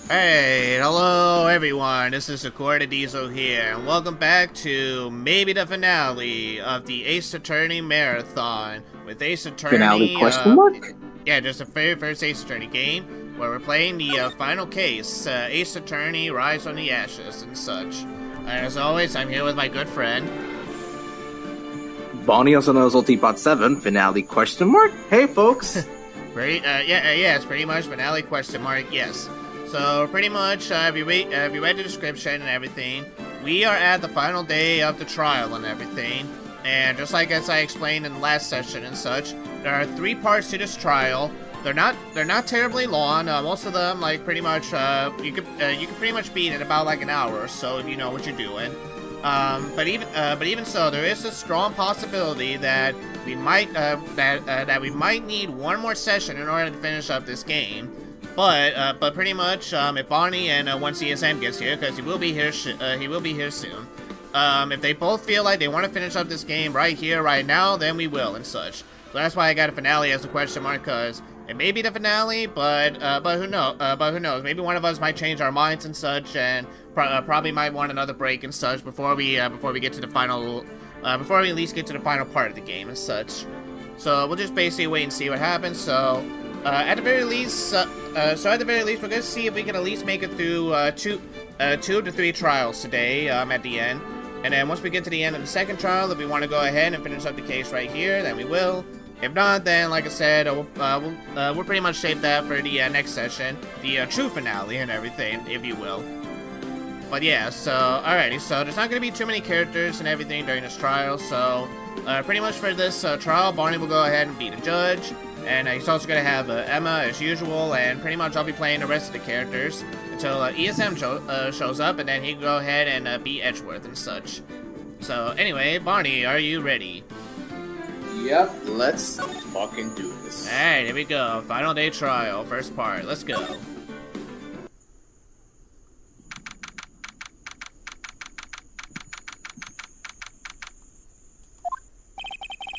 Hey, hello everyone, this is Accorda Diesel here, and welcome back to maybe the finale of the Ace Attorney Marathon with Ace Finale Attorney, question mark? yeah, just the very first Ace Attorney game, where we're playing the final case, Ace Attorney Rise from the Ashes and such. And as always, I'm here with my good friend. Bonnie also knows Ultibot 7, finale question mark? Hey folks! Yeah, it's pretty much finale question mark, yes. So pretty much, if you read the description and everything, we are at the final day of the trial and everything. And just like as I explained in the last session and such, there are 3 parts to this trial. They're not terribly long. Most of them, like pretty much, you could pretty much beat in about like an hour or so if you know what you're doing. But even so, there is a strong possibility that we might that we might need one more session in order to finish up this game. But pretty much, if Bonnie and once CSM gets here, because he will be here soon. If they both feel like they want to finish up this game right here, right now, then we will and such. So that's why I got a finale as a question mark, because it may be the finale, but who knows? But who knows? Maybe one of us might change our minds and such, and probably might want another break and such before we get to the final, before we at least get to the final part of the game and such. So we'll just basically wait and see what happens. So. At the very least, we're gonna see if we can at least make it through two to three trials today. At the end, and then once we get to the end of the second trial, if we want to go ahead and finish up the case right here, then we will. If not, then like I said, we'll pretty much save that for the next session, the true finale and everything, if you will. But yeah, so alrighty, so there's not gonna be too many characters and everything during this trial. So pretty much for this trial, Barney will go ahead and be the judge. And he's also going to have Emma as usual, and pretty much I'll be playing the rest of the characters until ESM shows up, and then he can go ahead and be Edgeworth and such. So anyway, Barney, are you ready? Yep, let's fucking do this. Alright, here we go. Final day trial, first part. Let's go.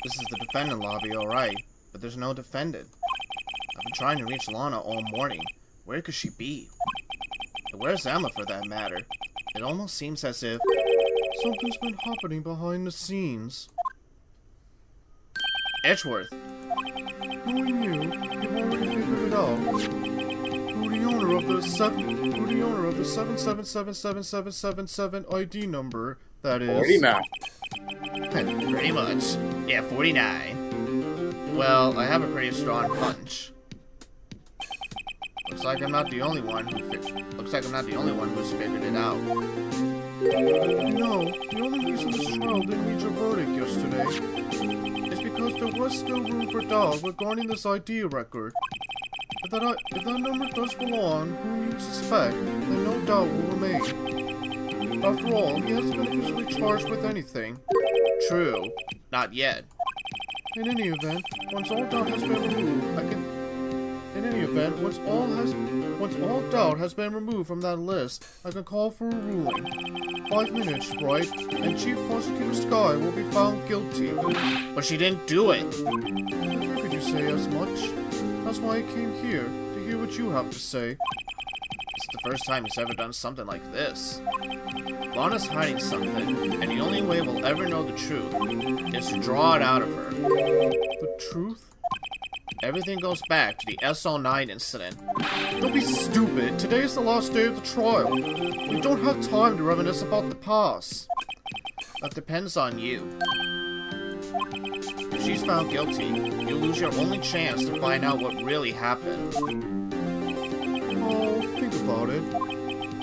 This is the defendant lobby, alright. But there's no defendant. I've been trying to reach Lana all morning. Where could she be? And where's Emma, for that matter? It almost seems as if something's been happening behind the scenes. Edgeworth. Knowing you, you've already figured it out. Who the owner of the 7777777 ID number, that is. 49. Pretty much. Yeah, 49. Well, I have a pretty strong punch. Looks like I'm not the only one who's figured it out. No, the only reason this trial didn't reach a verdict yesterday is because there was still room for doubt regarding this ID record. If that number does belong whom you suspect, then no doubt will remain. After all, he hasn't been officially charged with anything. True. Not yet. In any event, once all doubt has been removed from that list, I can call for a ruling. 5 minutes, right? And Chief Prosecutor Skye will be found guilty. But she didn't do it. I figured you say as much. That's why I came here, to hear what you have to say. It's the first time he's ever done something like this. Lana's hiding something, and the only way we'll ever know the truth is to draw it out of her. The truth? Everything goes back to the SL9 incident. Don't be stupid. Today is the last day of the trial. We don't have time to reminisce about the past. That depends on you. If she's found guilty, you'll lose your only chance to find out what really happened. Oh, think about it.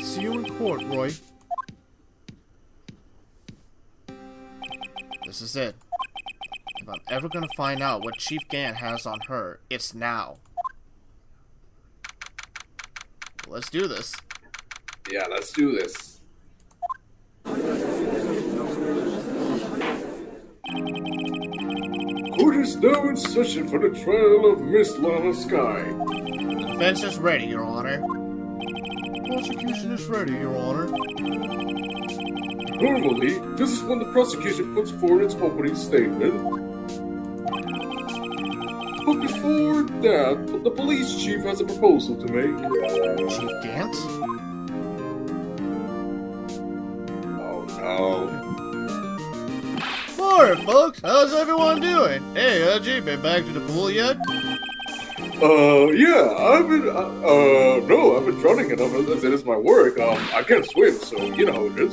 See you in court, Roy. This is it. If I'm ever gonna find out what Chief Gant has on her, it's now. Let's do this. Yeah, let's do this. Court is now in session for the trial of Miss Lana Skye. The defense is ready, Your Honor. Prosecution is ready, Your Honor. Normally, this is when the prosecution puts forward its opening statement. but before that, the police chief has a proposal to make. Chief Gant? Oh Alright, folks, how's everyone doing? Hey, G, been back to the pool yet? no. Yeah, I've been, no, I've been drowning enough as it is my work. I can't swim, so you know how it is.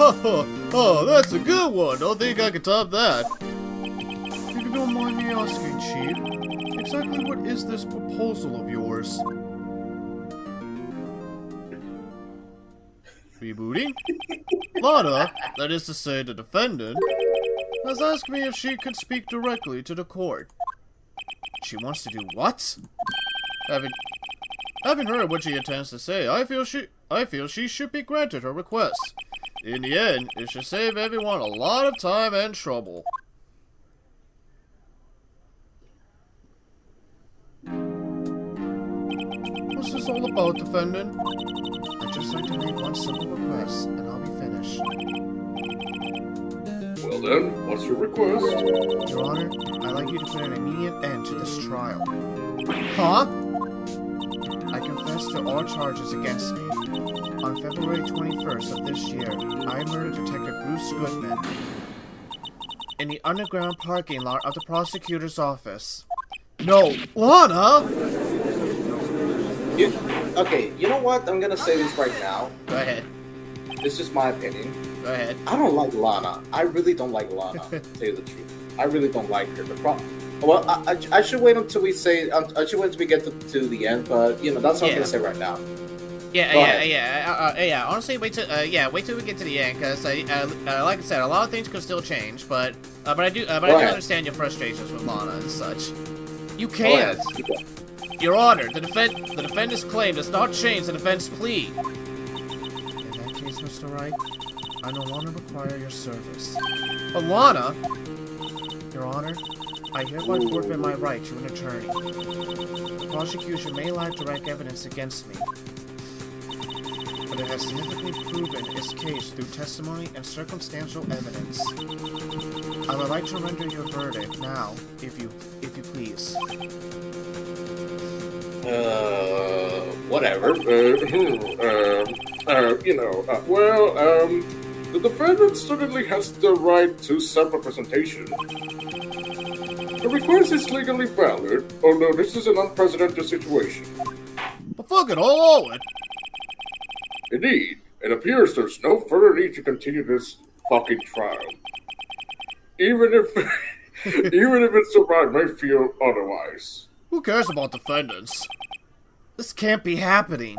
Oh, that's a good one. Don't think I can top that. If you don't mind me asking, Chief, exactly what is this proposal of yours? Rebooting? Lana, that is to say the defendant, has asked me if she could speak directly to the court. She wants to do what? Having heard what she intends to say, I feel she should be granted her request. In the end, it should save everyone a lot of time and trouble. What's this all about, defendant? I'd just like to make one simple request, and I'll be finished. Well then, what's your request? Your Honor, I'd like you to put an immediate end to this trial. Huh? I confess to all charges against me. On February 21st of this year, I murdered Detective Bruce Goodman in the underground parking lot of the prosecutor's office. No, Lana! Okay, you know what? I'm gonna say this right now. Go ahead. This is my opinion. Go ahead. I don't like Lana. I really don't like Lana, to tell you the truth. I really don't like her. Well, I should wait until we say. I should wait until we get to the end. But you know, that's what I'm gonna say right now. Yeah. Honestly, wait till we get to the end, because like I said, a lot of things could still change. But I do understand your frustrations with Lana and such. You can't. Your Honor, the defendant's claim does not change the defense plea. In that case, Mr. Wright, I no longer require your service. But Lana, Your Honor, I hereby forfeit my right to an attorney. The prosecution may lack direct evidence against me, but it has significantly proven its case through testimony and circumstantial evidence. I would like to render your verdict now, if you please. Whatever. The defendant certainly has the right to self-representation. The request is legally valid, although this is an unprecedented situation. But fuck it, I'll owe it. Indeed, it appears there's no further need to continue this fucking trial. Even if its survivor may feel otherwise. Who cares about defendants? This can't be happening.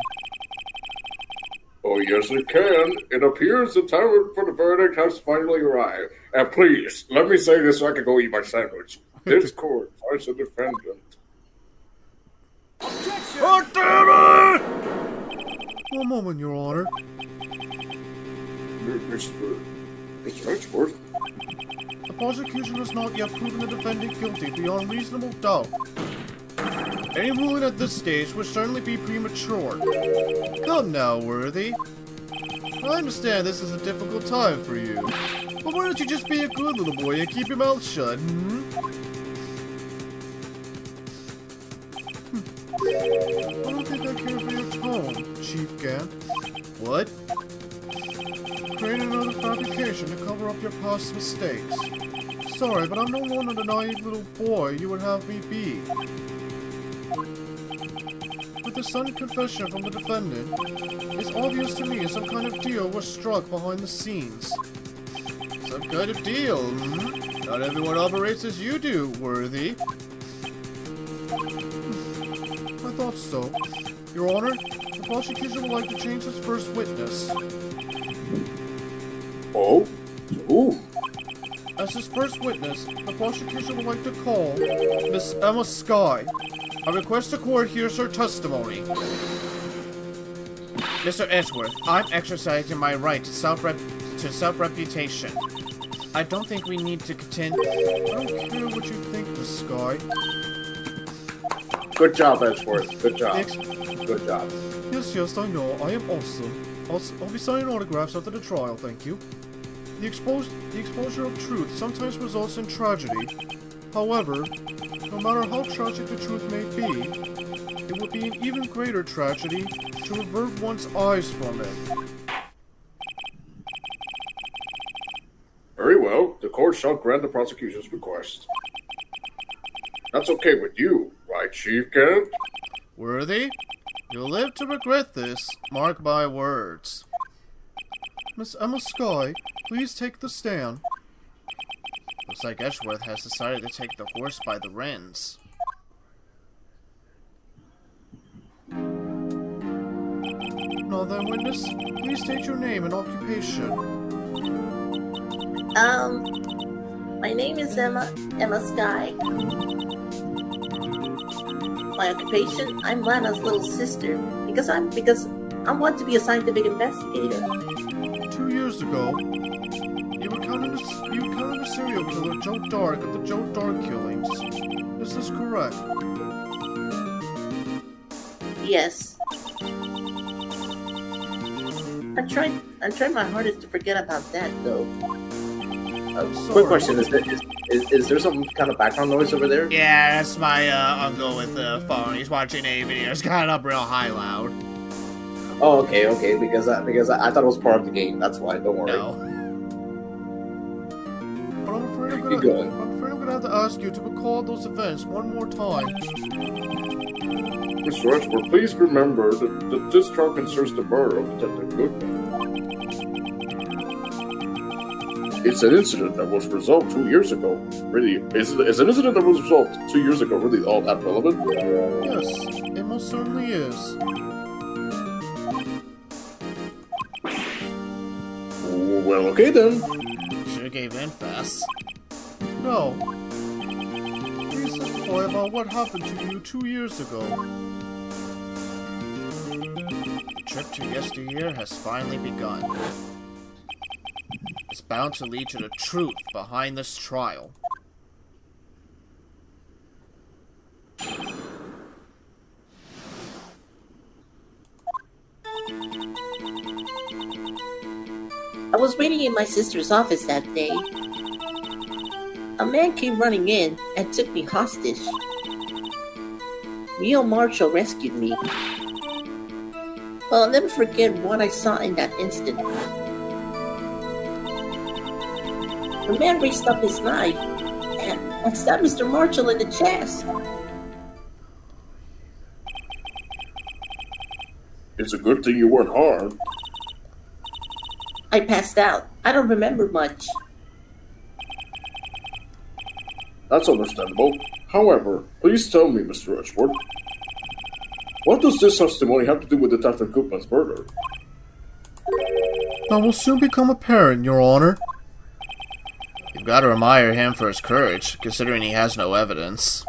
Oh, yes, it can. It appears the time for the verdict has finally arrived. And please, let me say this so I can go eat my sandwich. This court finds the defendant. Objection! Oh, damn it! One moment, Your Honor. Mr. Edgeworth? The prosecution has not yet proven the defendant guilty beyond reasonable doubt. Any ruling at this stage would certainly be premature. Come now, Worthy. I understand this is a difficult time for you, but why don't you just be a good little boy and keep your mouth shut, I don't think I care for your tone, Chief Gant. What? Create another fabrication to cover up your past mistakes. Sorry, but I'm no longer the naive little boy you would have me be. With the sudden confession from the defendant, it's obvious to me some kind of deal was struck behind the scenes. Some kind of deal, Not everyone operates as you do, Worthy. I thought so. Your Honor, the prosecution would like to change its first witness. Oh? Who? As his first witness, the prosecution would like to call Miss Emma Skye. I request the court hears her testimony. Mr. Edgeworth, I'm exercising my right to self-reputation. I don't think we need to contend. I don't care what you think, Miss Skye. Good job, Edgeworth. Good job. Thanks. Good job. Yes, I know. I am awesome. I'll be signing autographs after the trial, thank you. The exposure of truth sometimes results in tragedy. However, no matter how tragic the truth may be, it would be an even greater tragedy to avert one's eyes from it. Very well. The court shall grant the prosecution's request. That's okay with you, right, Chief Kent? Worthy, you'll live to regret this, mark my words. Miss Emma Skye, please take the stand. Looks like Edgeworth has decided to take the horse by the reins. Now then, witness, please state your name and occupation. My name is Emma Skye. My occupation, I'm Lana's little sister because I want to be a scientific investigator. 2 years ago, you encountered a serial killer, Joe Dark, of the Joe Dark killings. Is this correct? Yes. I tried my hardest to forget about that though. Quick question: is there some kind of background noise over there? Yeah, that's my uncle with the phone. He's watching a video. It's got up real high loud. Oh, okay. Because I thought it was part of the game. That's why. Don't worry. No. But I'm afraid I'm gonna have to ask you to recall those events one more time. Mr. Edgeworth, please remember that this trial concerns the murder of Detective Goodman. It's an incident that was resolved 2 years ago. Really, is an incident that was resolved 2 years ago really all that relevant? Yes, it most certainly is. Well, okay then. Should've gave in fast. No. Please testify about what happened to you 2 years ago. The trip to yesteryear has finally begun. It's bound to lead to the truth behind this trial. I was waiting in my sister's office that day. A man came running in and took me hostage. Neil Marshall rescued me. Well, I'll never forget what I saw in that instant. The man raised up his knife and stabbed Mr. Marshall in the chest. It's a good thing you weren't harmed. I passed out. I don't remember much. That's understandable. However, please tell me, Mr. Edgeworth, what does this testimony have to do with Detective Goodman's murder? That will soon become apparent, Your Honor. You've got to admire him for his courage, considering he has no evidence.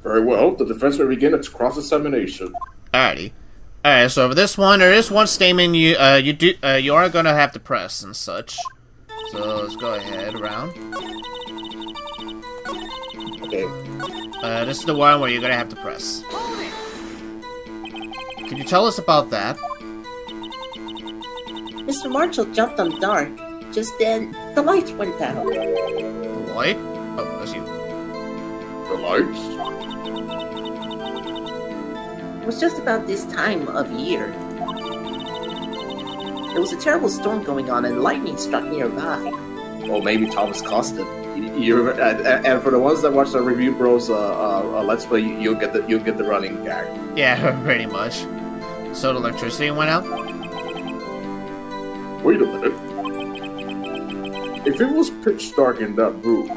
Very well, the defense may begin its cross-examination. Alrighty. Alright, so for this one, there is one statement you are gonna have to press and such. So let's go ahead around. Okay. This is the one where you're gonna have to press. Can you tell us about that? Mr. Marshall jumped on Dark. Just then, the lights went out. The light? Oh, that's you. The lights? It was just about this time of year. There was a terrible storm going on and lightning struck nearby. Well, maybe Thomas caused it. And for the ones that watch the Review Bros Let's Play, you'll get the running gag. Yeah, pretty much. So the electricity went out? Wait a minute. If it was pitch dark in that room,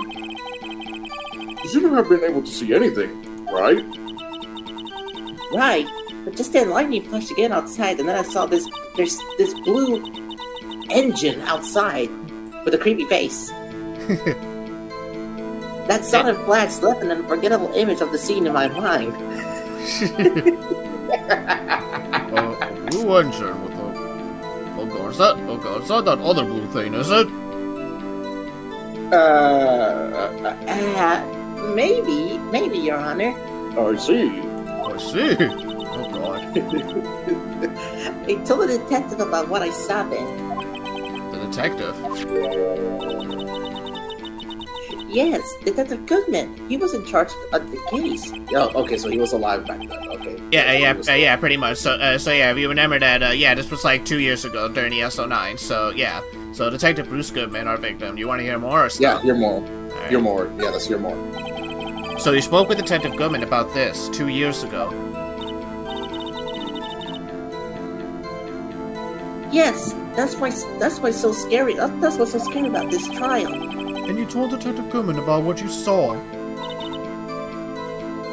you shouldn't have been able to see anything, right? Right, but just then lightning flashed again outside, and then I saw there's this blue engine outside with a creepy face. That sudden flash left an unforgettable image of the scene in my mind. A blue engine with a... Oh god, is that that other blue thing, is it? Maybe, Your Honor. I see. I see. Oh god. I told the detective about what I saw then. The detective. Yes, Detective Goodman. He was in charge of the case. Oh, okay, so he was alive back then. Okay. Yeah, pretty much. So yeah, if you remember that, yeah, this was like 2 years ago during the SO9. So yeah, so Detective Bruce Goodman, our victim. You want to hear more or stuff? Yeah, hear more. Alright. Hear more. Yeah, let's hear more. So you spoke with Detective Goodman about this 2 years ago. Yes, that's why it's so scary. That's what's so scary about this trial. And you told Detective Goodman about what you saw.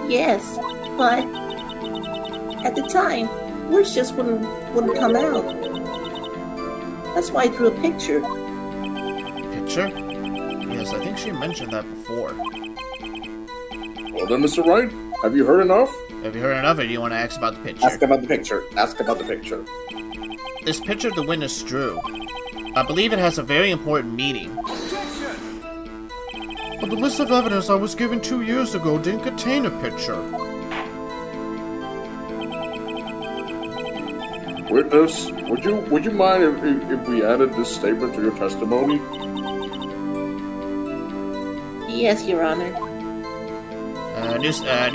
Yes, but at the time, words just wouldn't come out. That's why I drew a picture. Picture? Yes, I think she mentioned that before. Well then, Mr. Wright, have you heard enough? Have you heard enough, or do you want to ask about the picture? Ask about the picture. Ask about the picture. This picture the witness drew, I believe it has a very important meaning. But the list of evidence I was given 2 years ago didn't contain a picture. Witness, would you mind if we added this statement to your testimony? Yes, Your Honor. New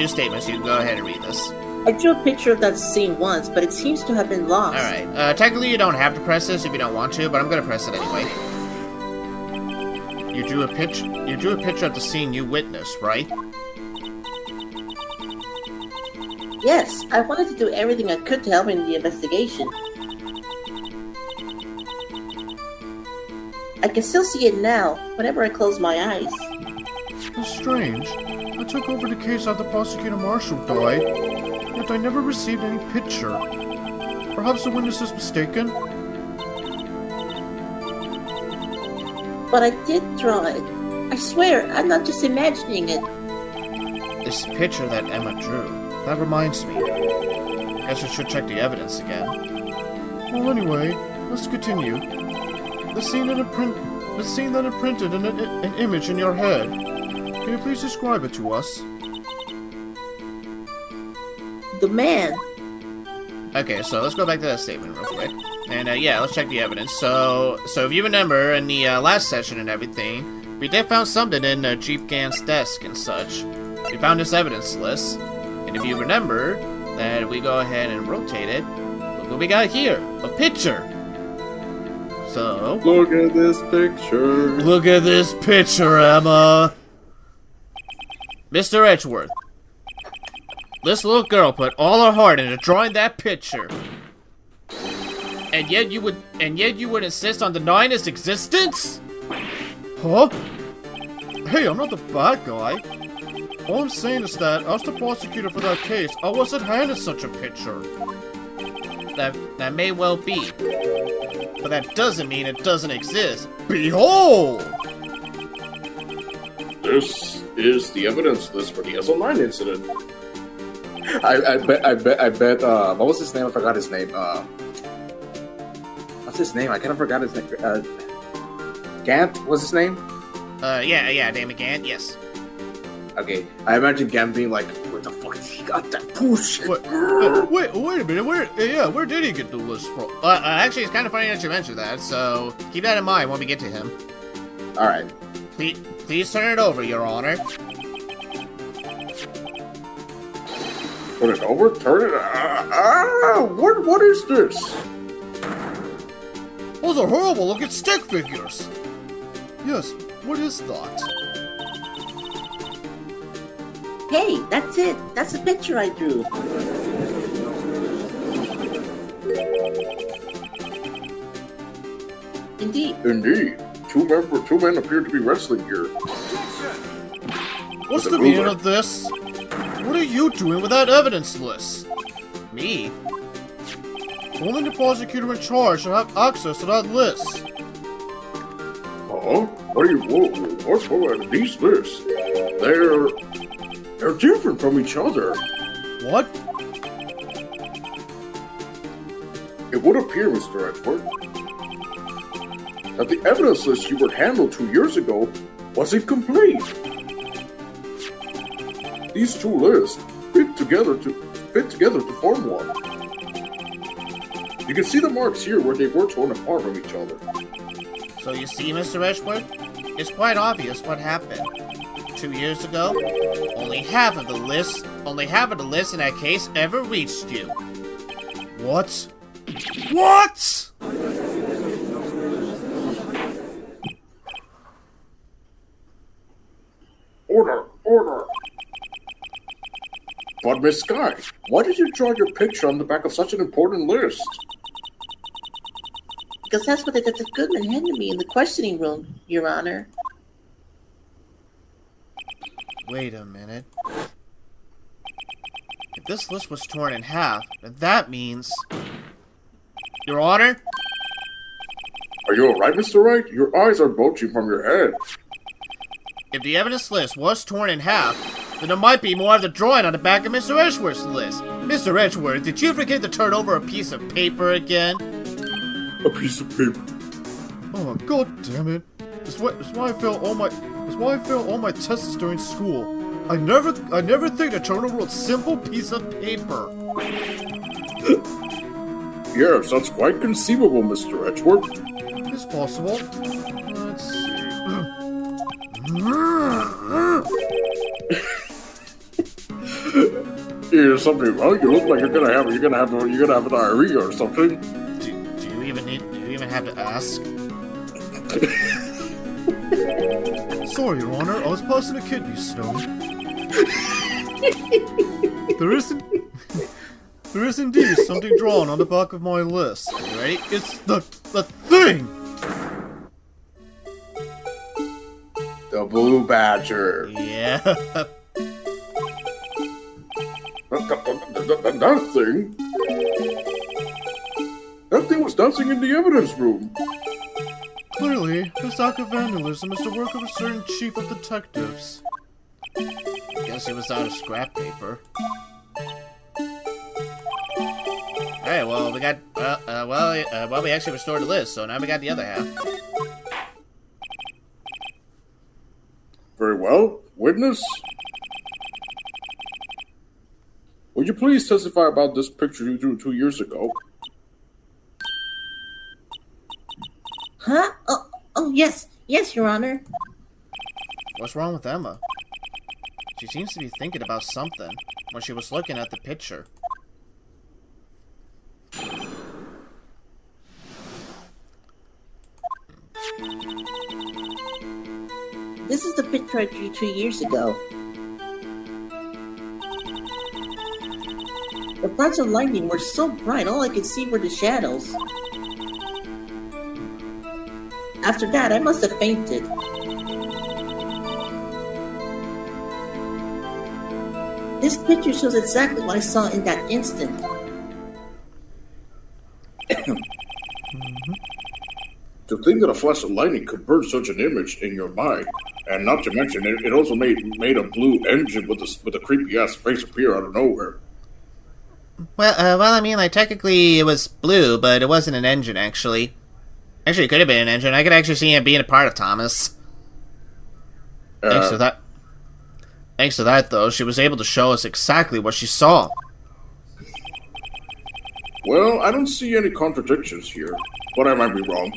statements. You can go ahead and read this. I drew a picture of that scene once, but it seems to have been lost. Alright, technically you don't have to press this if you don't want to, but I'm gonna press it anyway. You drew a picture of the scene you witnessed, right? Yes, I wanted to do everything I could to help in the investigation. I can still see it now, whenever I close my eyes. It's strange. I took over the case after Prosecutor Marshall died, yet I never received any picture. Perhaps the witness is mistaken? But I did draw it. I swear, I'm not just imagining it. This picture that Emma drew. That reminds me. Guess we should check the evidence again. Well, anyway, let's continue. The scene that imprinted an image in your head. Can you please describe it to us? The man. Okay, so let's go back to that statement real quick. And yeah, let's check the evidence. So if you remember in the last session and everything, we did found something in Chief Gant's desk and such. We found this evidence list. And if you remember, that we go ahead and rotate it. Look what we got here. A picture. So Look at this picture. look at this picture, Emma. Mr. Edgeworth. This little girl put all her heart into drawing that picture. And yet you would insist on denying its existence? Huh? Hey, I'm not the bad guy. All I'm saying is that, as the prosecutor for that case, I wasn't handed such a picture. That may well be. But that doesn't mean it doesn't exist. Behold! This is the evidence list for the SO9 incident. I bet, what was his name? I forgot his name. What's his name? I kind of forgot his name. Gant was his name? Yeah, Damon Gant, yes. Okay, I imagine Gant being like, where the fuck he got that bullshit? Wait a minute, where did he get the list from? Actually, it's kind of funny that you mentioned that, so keep that in mind when we get to him. Alright. Please turn it over, Your Honor. Put it over, turn it. What is this? Those are horrible looking stick figures! Yes, what is that? Hey, that's it. That's the picture I drew. Indeed. Indeed. Two men appear to be wrestling here. What's the meaning of this? What are you doing with that evidence list? Me? Only the prosecutor in charge should have access to that list. Huh? What are these lists? They're different from each other. What? It would appear, Mr. Edgeworth, that the evidence list you were handled 2 years ago was incomplete. These two lists fit together to form one. You can see the marks here where they were torn apart from each other. So you see, Mr. Edgeworth, it's quite obvious what happened. 2 years ago, only half of the list in that case ever reached you. What? What? Order. But Miss Sky, why did you draw your picture on the back of such an important list? Because that's what Detective Goodman handed me in the questioning room, Your Honor. Wait a minute. If this list was torn in half, then that means... Your Honor? Are you alright, Mr. Wright? Your eyes are bulging from your head. If the evidence list was torn in half, then there might be more of the drawing on the back of Mr. Edgeworth's list. Mr. Edgeworth, did you forget to turn over a piece of paper again? A piece of paper. Oh, god damn it. That's why I fail all my tests during school. I never think to turn over a simple piece of paper. Yes, that's quite conceivable, Mr. Edgeworth. It's possible. Let's see. Is something wrong? You look like you're gonna have a diarrhea or something. Do you even have to ask? Sorry, Your Honor, I was passing a kidney stone. There is indeed something drawn on the back of my list. Are you ready? It's the thing! The Blue Badger. Yeah. That thing was dancing in the evidence room. Clearly, this act of vandalism is the work of a certain chief of detectives. Guess it was out of scrap paper. Alright, well, we got, we actually restored the list, so now we got the other half. Very well. Witness? Would you please testify about this picture you drew 2 years ago? Huh? Oh, yes, Your Honor. What's wrong with Emma? She seems to be thinking about something when she was looking at the picture. This is the picture I drew 2 years ago. The flashes of lightning were so bright, all I could see were the shadows. After that, I must have fainted. This picture shows exactly what I saw in that instant. To think that a flash of lightning could burn such an image in your mind, and not to mention it also made a blue engine with a creepy ass face appear out of nowhere. Well, I mean, like, technically it was blue, but it wasn't an engine, actually. Actually, it could have been an engine. I could actually see him being a part of Thomas. Thanks to that, though, she was able to show us exactly what she saw. Well, I don't see any contradictions here, but I might be wrong.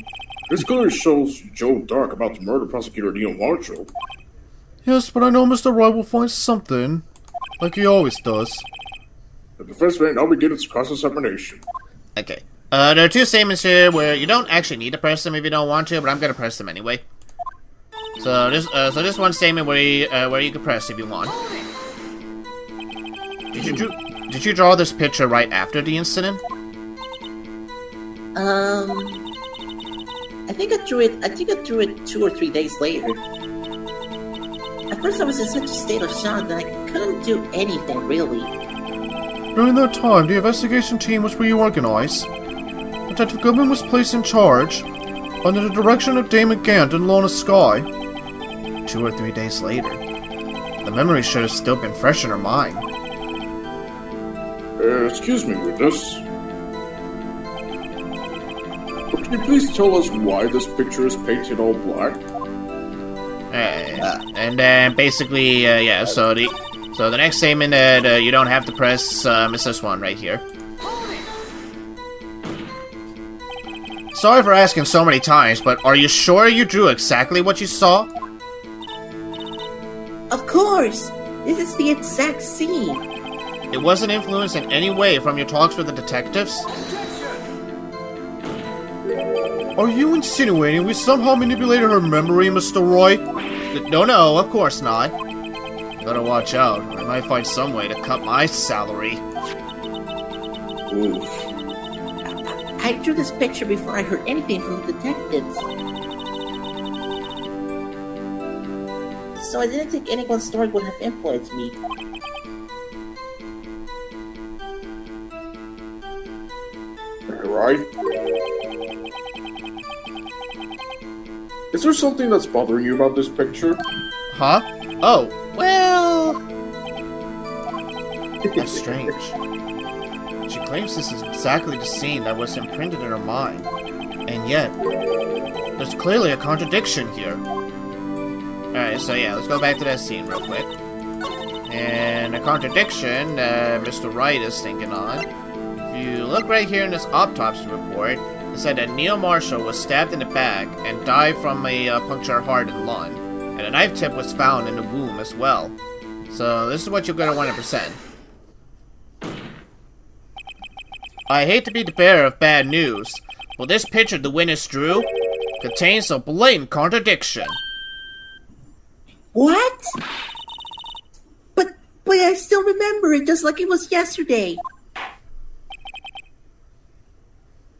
This clearly shows Joe Dark about the murder prosecutor Neil Marshall. Yes, but I know Mr. Wright will find something, like he always does. The defense may now begin its cross-examination. Okay. There are two statements here where you don't actually need to press them if you don't want to, but I'm gonna press them anyway. So this one statement where you can press if you want. Did you draw this picture right after the incident? I think I drew it 2 or 3 days later. At first I was in such a state of shock that I couldn't do anything, really. During that time, the investigation team was reorganized. Detective Goodman was placed in charge, under the direction of Damon Gant and Lorna Sky. 2 or 3 days later. The memory should have still been fresh in her mind. Excuse me, witness. Can you please tell us why this picture is painted all black? And then basically, yeah, so the next statement that you don't have to press is this one right here. Sorry for asking so many times, but are you sure you drew exactly what you saw? Of course! This is the exact scene! It wasn't influenced in any way from your talks with the detectives? Are you insinuating we somehow manipulated her memory, Mr. Roy? No, of course not. Better watch out, or I might find some way to cut my salary. Oof. I drew this picture before I heard anything from the detectives. So I didn't think anyone's story would have influenced me. Right? Is there something that's bothering you about this picture? Huh? Oh, well... That's strange. She claims this is exactly the scene that was imprinted in her mind. And yet, there's clearly a contradiction here. Alright, so yeah, let's go back to that scene real quick. And a contradiction Mr. Wright is thinking on. If you look right here in this autopsy report, it said that Neil Marshall was stabbed in the back and died from a punctured heart and lung. And a knife tip was found in the womb as well. So this is what you're going to want to present. I hate to be the bearer of bad news, but this picture the witness drew contains a blatant contradiction. What? But I still remember it just like it was yesterday.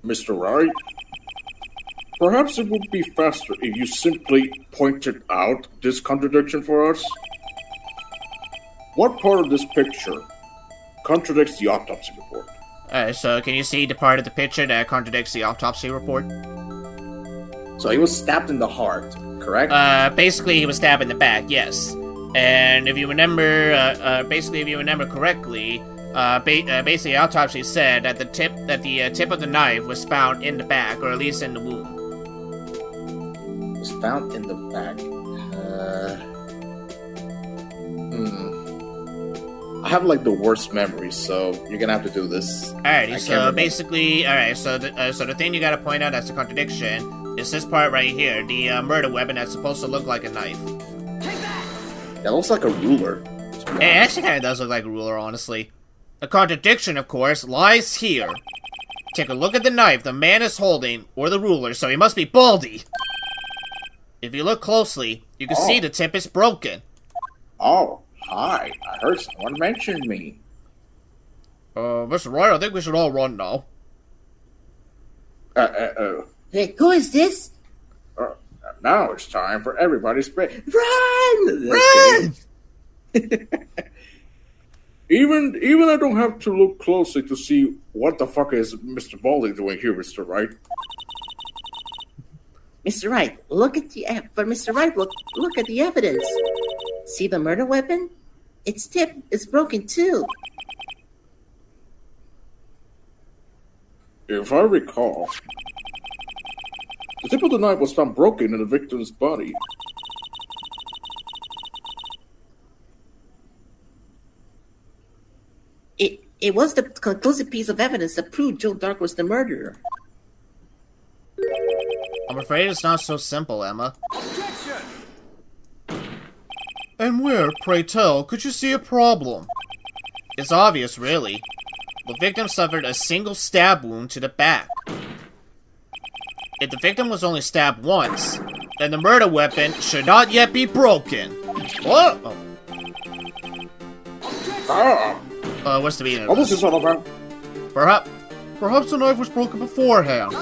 Mr. Wright? Perhaps it would be faster if you simply pointed out this contradiction for us? What part of this picture contradicts the autopsy report? Alright, so can you see the part of the picture that contradicts the autopsy report? So he was stabbed in the heart, correct? Basically he was stabbed in the back, yes. And if you remember, correctly, basically autopsy said that the tip of the knife was found in the back, or at least in the womb. It was found in the back. I have like the worst memories, so you're gonna have to do this. Alrighty, so basically, so the thing you gotta point out as a contradiction is this part right here, the murder weapon that's supposed to look like a knife. That looks like a ruler. It actually kind of does look like a ruler, honestly. The contradiction, of course, lies here. Take a look at the knife the man is holding, or the ruler, so he must be Baldy. If you look closely, you can see the tip is broken. Oh, hi. I heard someone mention me. Mr. Wright, I think we should all run now. Hey, who is this? Now it's time for everybody's break. Run! Run! Even I don't have to look closely to see what the fuck is Mr. Baldy doing here, Mr. Wright. Mr. Wright, look at the look at the evidence. See the murder weapon? Its tip is broken too. If I recall, the tip of the knife was found broken in the victim's body. It was the conclusive piece of evidence that proved Joe Dark was the murderer. I'm afraid it's not so simple, Emma. And where, pray tell, could you see a problem? It's obvious, really. The victim suffered a single stab wound to the back. If the victim was only stabbed once, then the murder weapon should not yet be broken. What? What's the meaning of What was this? this all about? Perhaps the knife was broken beforehand.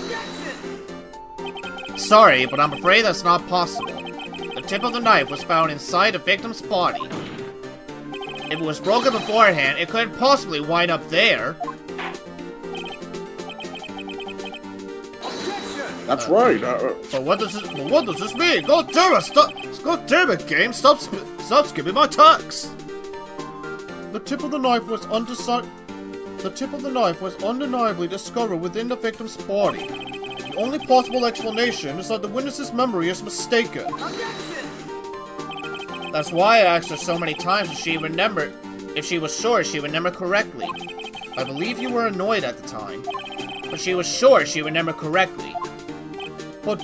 Sorry, but I'm afraid that's not possible. The tip of the knife was found inside the victim's body. If it was broken beforehand, it couldn't possibly wind up there. That's right. But what does this mean? God damn it! God damn it, game! Stop skipping my talks. The tip of the knife was undeniably discovered within the victim's body. The only possible explanation is that the witness's memory is mistaken. That's why I asked her so many times if she was sure she remembered correctly. I believe you were annoyed at the time, but she was sure she remembered correctly. but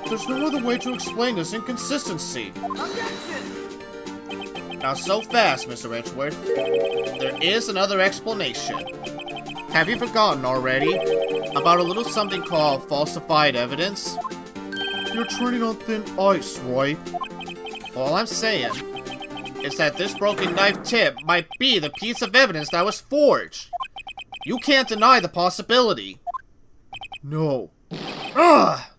there's no other way to explain this inconsistency. Not so fast, Mr. Edgeworth. There is another explanation. Have you forgotten already about a little something called falsified evidence? You're treading on thin ice, Roy. All I'm saying is that this broken knife tip might be the piece of evidence that was forged. You can't deny the possibility. No. Ugh!